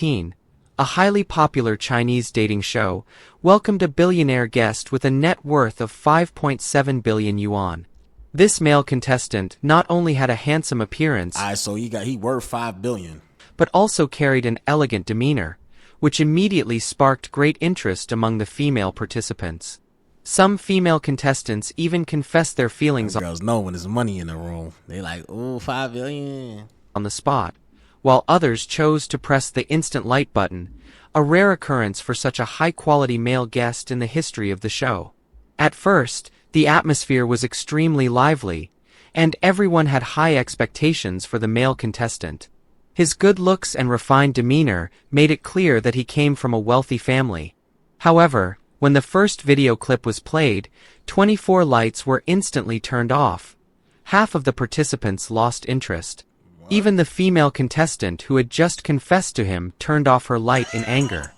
A highly popular Chinese dating show, welcomed a billionaire guest with a net worth of 5.7 billion yuan. This male contestant not only had a handsome appearance, So he worth 5 billion. but also carried an elegant demeanor, which immediately sparked great interest among the female participants. Some female contestants even confessed their feelings Girls know when there's money in the room. They like, ooh, 5 billion. on the spot, while others chose to press the instant like button, a rare occurrence for such a high-quality male guest in the history of the show. At first, the atmosphere was extremely lively, and everyone had high expectations for the male contestant. His good looks and refined demeanor made it clear that he came from a wealthy family. However, when the first video clip was played, 24 lights were instantly turned off. Half of the participants lost interest. Even the female contestant who had just confessed to him turned off her light in anger.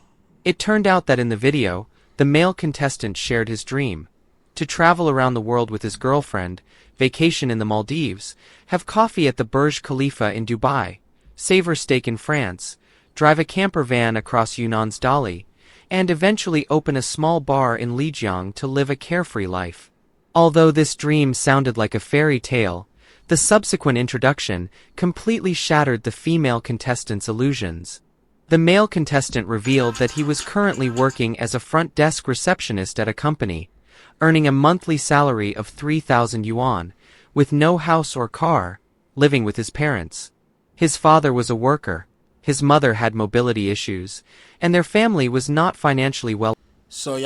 It turned out that in the video, the male contestant shared his dream: to travel around the world with his girlfriend, vacation in the Maldives, have coffee at the Burj Khalifa in Dubai, savor steak in France, drive a camper van across Yunnan's Dali, and eventually open a small bar in Lijiang to live a carefree life. Although this dream sounded like a fairy tale, the subsequent introduction completely shattered the female contestant's illusions. The male contestant revealed that he was currently working as a front desk receptionist at a company, earning a monthly salary of 3,000 yuan, with no house or car, living with his parents. His father was a worker, his mother had mobility issues, and their family was not financially well So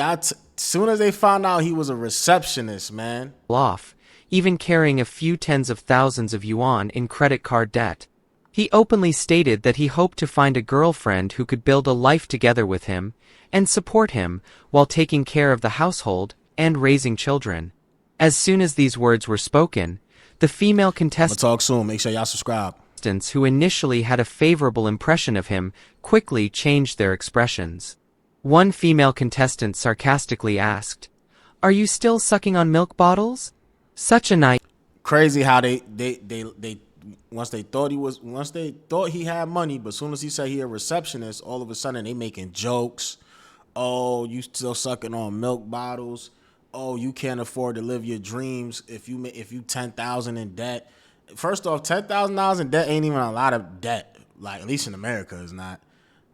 soon as they found out he was a receptionist, man. off, even carrying a few tens of thousands of yuan in credit card debt. He openly stated that he hoped to find a girlfriend who could build a life together with him and support him while taking care of the household and raising children. As soon as these words were spoken, the female contestants We'll talk soon. Make sure y'all subscribe. who initially had a favorable impression of him quickly changed their expressions. One female contestant sarcastically asked, "Are you still sucking on milk bottles?" Such a nice. Crazy how they once they thought he had money, but as soon as he said he a receptionist, all of a sudden they making jokes. Oh, you still sucking on milk bottles? Oh, you can't afford to live your dreams if you 10,000 in debt. First off, $10,000 in debt ain't even a lot of debt. Like, at least in America, it's not.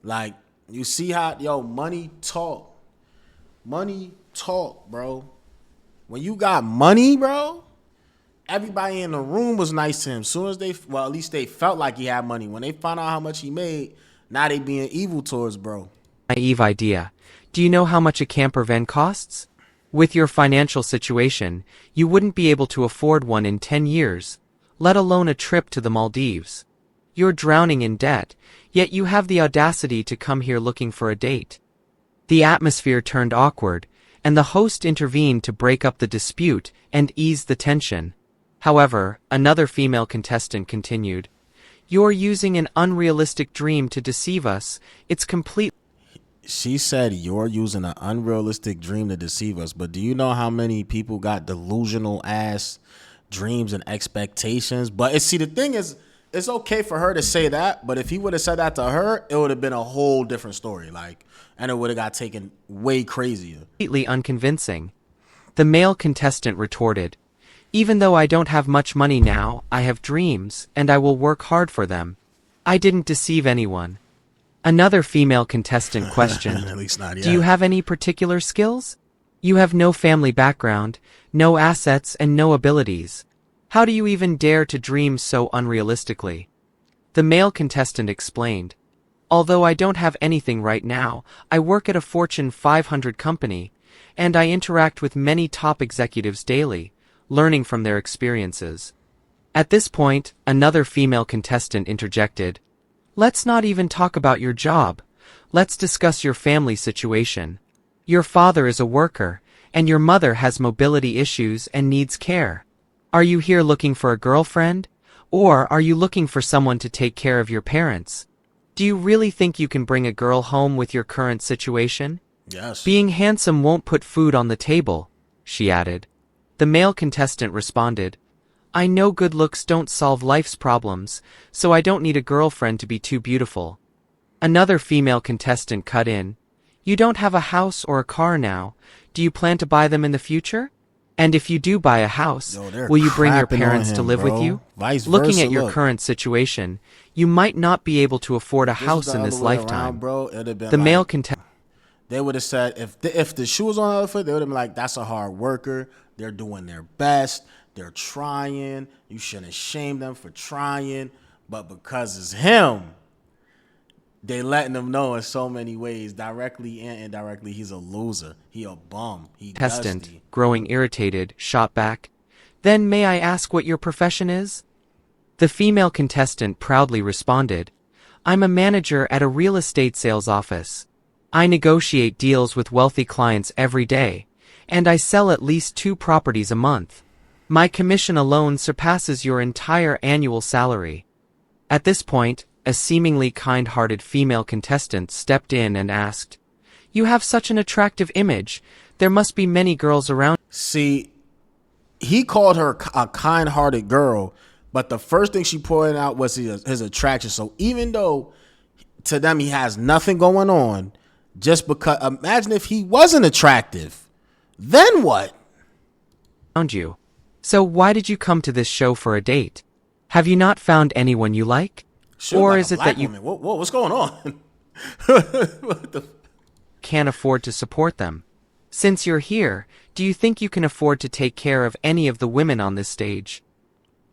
Like, you see how money talk, bro. When you got money, bro, everybody in the room was nice to him. Soon as at least they felt like he had money. When they found out how much he made, now they being evil towards bro. Naive idea. Do you know how much a camper van costs? With your financial situation, you wouldn't be able to afford one in 10 years, let alone a trip to the Maldives. You're drowning in debt, yet you have the audacity to come here looking for a date. The atmosphere turned awkward, and the host intervened to break up the dispute and ease the tension. However, another female contestant continued, "You're using an unrealistic dream to deceive us. It's complete." She said you're using an unrealistic dream to deceive us, but do you know how many people got delusional ass dreams and expectations? But the thing is, it's okay for her to say that, but if he would have said that to her, it would have been a whole different story. And it would have got taken way crazier. Completely unconvincing. The male contestant retorted, "Even though I don't have much money now, I have dreams, and I will work hard for them. I didn't deceive anyone." Another female contestant questioned, At least not yet. "Do you have any particular skills? You have no family background, no assets, and no abilities. How do you even dare to dream so unrealistically?" The male contestant explained, "Although I don't have anything right now, I work at a Fortune 500 company, and I interact with many top executives daily, learning from their experiences." At this point, another female contestant interjected, "Let's not even talk about your job. Let's discuss your family situation. Your father is a worker, and your mother has mobility issues and needs care. Are you here looking for a girlfriend? Or are you looking for someone to take care of your parents? Do you really think you can bring a girl home with your current situation? Yes. Being handsome won't put food on the table," she added. The male contestant responded, "I know good looks don't solve life's problems, so I don't need a girlfriend to be too beautiful." Another female contestant cut in. You don't have a house or a car now. Do you plan to buy them in the future? And if you do buy a house, Yo, they're will you bring your crapping on parents to him, live with bro. you? Vice Looking versa, at your look. current situation, you might not be able to afford a This was house the in this other way lifetime. around, bro. It'd have been The male like, contestant they would have said if the shoe was on the other foot, they would have been like, that's a hard worker. They're doing their best. They're trying. You shouldn't shame them for trying. But because it's him, they letting them know in so many ways, directly and indirectly, he's a loser. He a bum. He dusty. growing irritated, shot back. Then may I ask what your profession is? The female contestant proudly responded. I'm a manager at a real estate sales office. I negotiate deals with wealthy clients every day, and I sell at least 2 properties a month. My commission alone surpasses your entire annual salary. At this point, a seemingly kind-hearted female contestant stepped in and asked, You have such an attractive image. There must be many girls around. See, he called her a kind-hearted girl, but the first thing she pointed out was his attraction. So even though to them he has nothing going on, just because, imagine if he wasn't attractive, then what? Around you. So why did you come to this show for a date? Have you not found anyone you like? Shoot, Or like is a it black that you woman. What's going on? What the? can't afford to support them? Since you're here, do you think you can afford to take care of any of the women on this stage?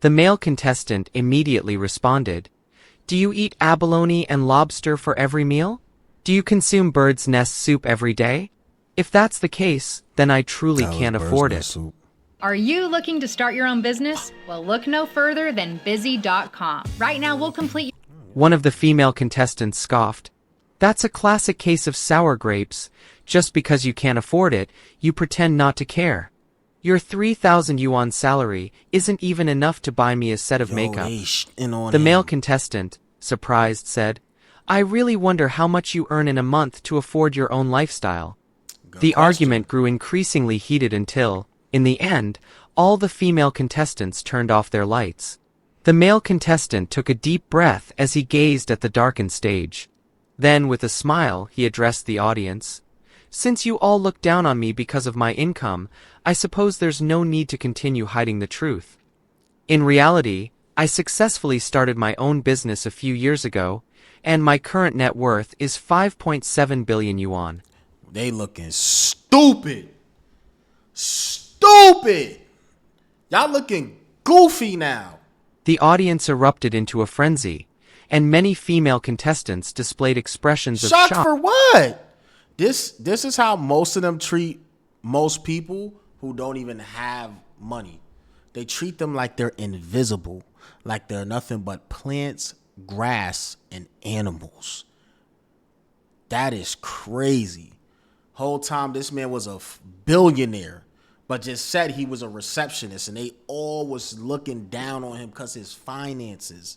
The male contestant immediately responded, Do you eat abalone and lobster for every meal? Do you consume bird's nest soup every day? If that's the case, then I truly can't afford it. Are you looking to start your own business? Well, look no further than busy.com. Right now, we'll complete. One of the female contestants scoffed. That's a classic case of sour grapes. Just because you can't afford it, you pretend not to care. Your 3,000 yuan salary isn't even enough to buy me a set of makeup. The male contestant, surprised, said, I really wonder how much you earn in a month to afford your own lifestyle. The argument grew increasingly heated until, in the end, all the female contestants turned off their lights. The male contestant took a deep breath as he gazed at the darkened stage. Then, with a smile, he addressed the audience. Since you all look down on me because of my income, I suppose there's no need to continue hiding the truth. In reality, I successfully started my own business a few years ago, and my current net worth is 5.7 billion yuan. They looking stupid. Stupid. Y'all looking goofy now. The audience erupted into a frenzy, and many female contestants displayed expressions of Shocked shock. for what? This is how most of them treat most people who don't even have money. They treat them like they're invisible, like they're nothing but plants, grass, and animals. That is crazy. Whole time this man was a billionaire, but just said he was a receptionist, and they all was looking down on him because his finances.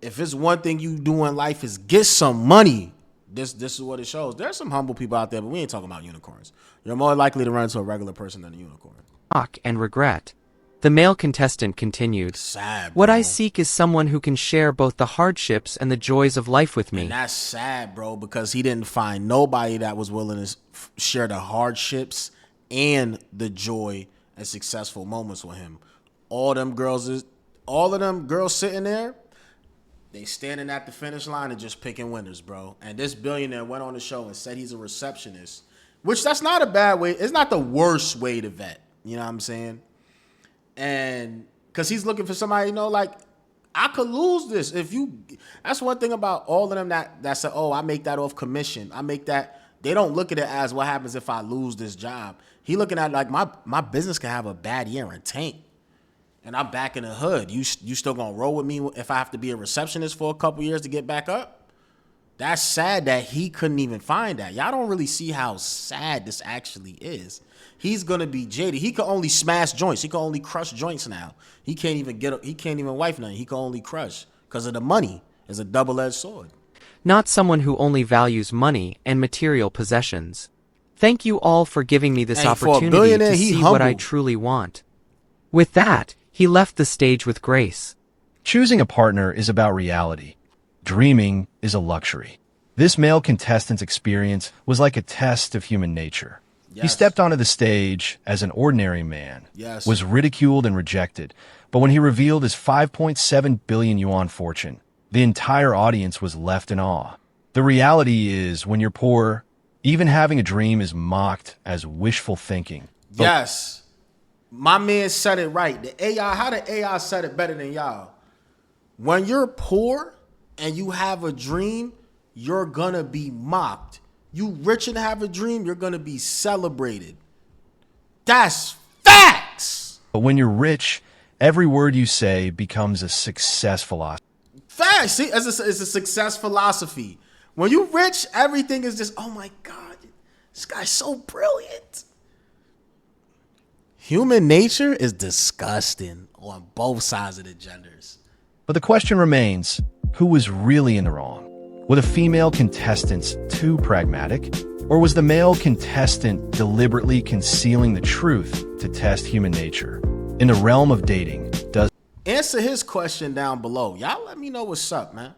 If it's one thing you do in life is get some money, this is what it shows. There's some humble people out there, but we ain't talking about unicorns. You're more likely to run into a regular person than a unicorn. Shock and regret. The male contestant continued, Sad, bro. What I seek is someone who can share both the hardships and the joys of life with me. And that's sad, bro, because he didn't find nobody that was willing to share the hardships and the joy and successful moments with him. All of them girls sitting there, they standing at the finish line and just picking winners, bro. And this billionaire went on the show and said he's a receptionist, which that's not a bad way. It's not the worst way to vet. You know what I'm saying? And because he's looking for somebody, like, I could lose this. That's one thing about all of them that say, oh, I make that off commission. I make that. They don't look at it as what happens if I lose this job. He looking at like my business can have a bad year and tank. And I'm back in the hood. You still gonna roll with me if I have to be a receptionist for a couple years to get back up? That's sad that he couldn't even find that. Y'all don't really see how sad this actually is. He's gonna be jaded. He can only smash joints. He can only crush joints now. He can't even wife nothing. He can only crush because of the money. It's a double-edged sword. Not someone who only values money and material possessions. Thank you all for giving me this opportunity to see what I truly want. With that, he left the stage with grace. Choosing a partner is about reality. Dreaming is a luxury. This male contestant's experience was like a test of human nature. He Yes. stepped onto the stage as an ordinary man, Yes. was ridiculed and rejected, but when he revealed his 5.7 billion yuan fortune, the entire audience was left in awe. The reality is, when you're poor, even having a dream is mocked as wishful thinking. Yes. My man said it right. The AI, how the AI said it better than y'all? When you're poor and you have a dream, you're gonna be mocked. You rich and have a dream, you're gonna be celebrated. That's facts. But when you're rich, every word you say becomes a success philosophy. Facts. See, it's a success philosophy. When you rich, everything is just, oh my God, this guy's so brilliant. Human nature is disgusting on both sides of the genders. But the question remains, who was really in the wrong? Were the female contestants too pragmatic? Or was the male contestant deliberately concealing the truth to test human nature? In the realm of dating, does Answer his question down below. Y'all let me know what's up, man.